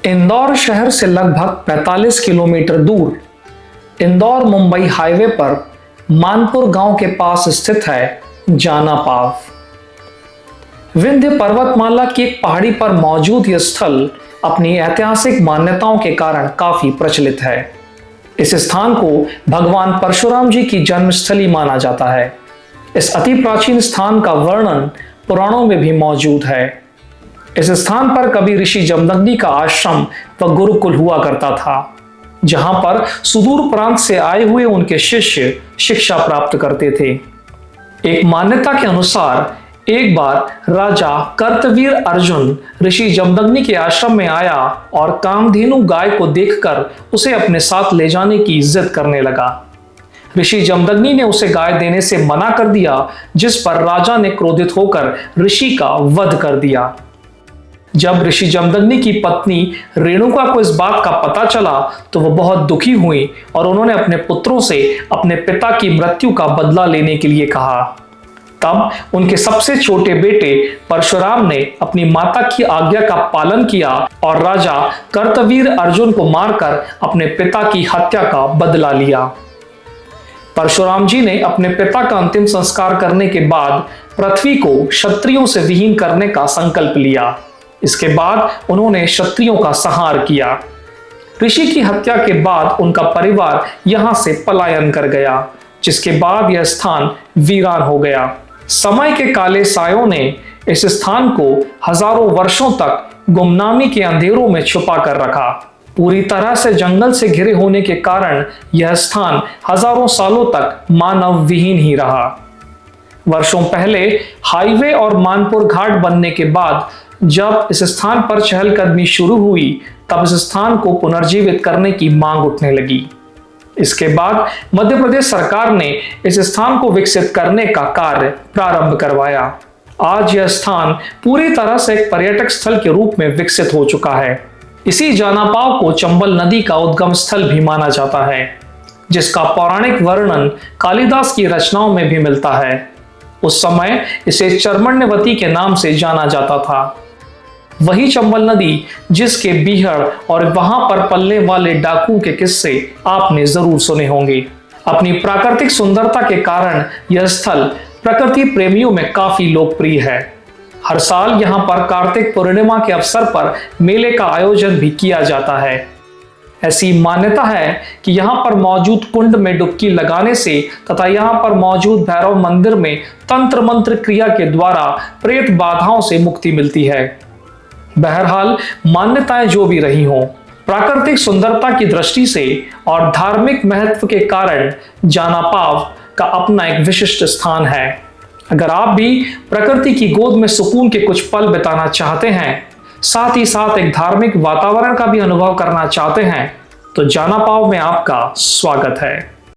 इंदौर शहर से लगभग 45 किलोमीटर दूर इंदौर मुंबई हाईवे पर मानपुर गांव के पास स्थित है जाना पाव। विंध्य पर्वतमाला की एक पहाड़ी पर मौजूद यह स्थल अपनी ऐतिहासिक मान्यताओं के कारण काफी प्रचलित है। इस स्थान को भगवान परशुराम जी की जन्मस्थली माना जाता है। इस अति प्राचीन स्थान का वर्णन पुराणों में भी मौजूद है। इस स्थान पर कभी ऋषि जमदग्नि का आश्रम व गुरुकुल हुआ करता था, जहां पर सुदूर प्रांत से आए हुए उनके शिष्य शिक्षा प्राप्त करते थे। एक मान्यता के अनुसार एक बार राजा कर्तवीर अर्जुन ऋषि जमदग्नि के आश्रम में आया और कामधेनु गाय को देखकर उसे अपने साथ ले जाने की जिद करने लगा। ऋषि जमदग्नि ने उसे गाय देने से मना कर दिया, जिस पर राजा ने क्रोधित होकर ऋषि का वध कर दिया। जब ऋषि जमदग्नि की पत्नी रेणुका को इस बात का पता चला तो वह बहुत दुखी हुई और उन्होंने अपने पुत्रों से अपने पिता की मृत्यु का बदला लेने के लिए कहा। तब उनके सबसे छोटे बेटे परशुराम ने अपनी माता की आज्ञा का पालन किया और राजा कर्तवीर अर्जुन को मारकर अपने पिता की हत्या का बदला लिया। परशुराम जी ने अपने पिता का अंतिम संस्कार करने के बाद पृथ्वी को क्षत्रियों से विहीन करने का संकल्प लिया। इसके बाद उन्होंने क्षत्रियों का संहार किया। ऋषि की हत्या के बाद उनका परिवार यहां से पलायन कर गया, जिसके बाद यह स्थान वीरान हो गया। समय के काले सायों ने इस स्थान को हजारों वर्षों तक गुमनामी के अंधेरों में छुपा कर रखा। पूरी तरह से जंगल से घिरे होने के कारण यह स्थान हजारों सालों तक मानव विहीन ही रहा। वर्षों पहले हाईवे और मानपुर घाट बनने के बाद जब इस स्थान पर चहलकदमी शुरू हुई, तब इस स्थान को पुनर्जीवित करने की मांग उठने लगी। इसके बाद मध्य प्रदेश सरकार ने इस स्थान को विकसित करने का कार्य प्रारंभ करवाया। आज यह स्थान पूरी तरह से एक पर्यटक स्थल के रूप में विकसित हो चुका है। इसी जाना पाव को चंबल नदी का उद्गम स्थल भी माना जाता है, जिसका पौराणिक वर्णन कालिदास की रचनाओं में भी मिलता है। उस समय इसे चर्मण्यवती के नाम से जाना जाता था। वही चंबल नदी जिसके बीहड़ और वहां पर पलने वाले डाकुओं के किस्से आपने जरूर सुने होंगे। अपनी प्राकृतिक सुंदरता के कारण यह स्थल प्रकृति प्रेमियों में काफी लोकप्रिय है। हर साल यहां पर कार्तिक पूर्णिमा के अवसर पर मेले का आयोजन भी किया जाता है। ऐसी मान्यता है कि यहाँ पर मौजूद कुंड में डुबकी लगाने से तथा यहाँ पर मौजूद भैरव मंदिर में तंत्र मंत्र क्रिया के द्वारा प्रेत बाधाओं से मुक्ति मिलती है। बहरहाल मान्यताएं जो भी रही हों, प्राकृतिक सुंदरता की दृष्टि से और धार्मिक महत्व के कारण जाना पाव का अपना एक विशिष्ट स्थान है। अगर आप भी प्रकृति की गोद में सुकून के कुछ पल बिताना चाहते हैं, साथ ही साथ एक धार्मिक वातावरण का भी अनुभव करना चाहते हैं, तो जाना पाव में आपका स्वागत है।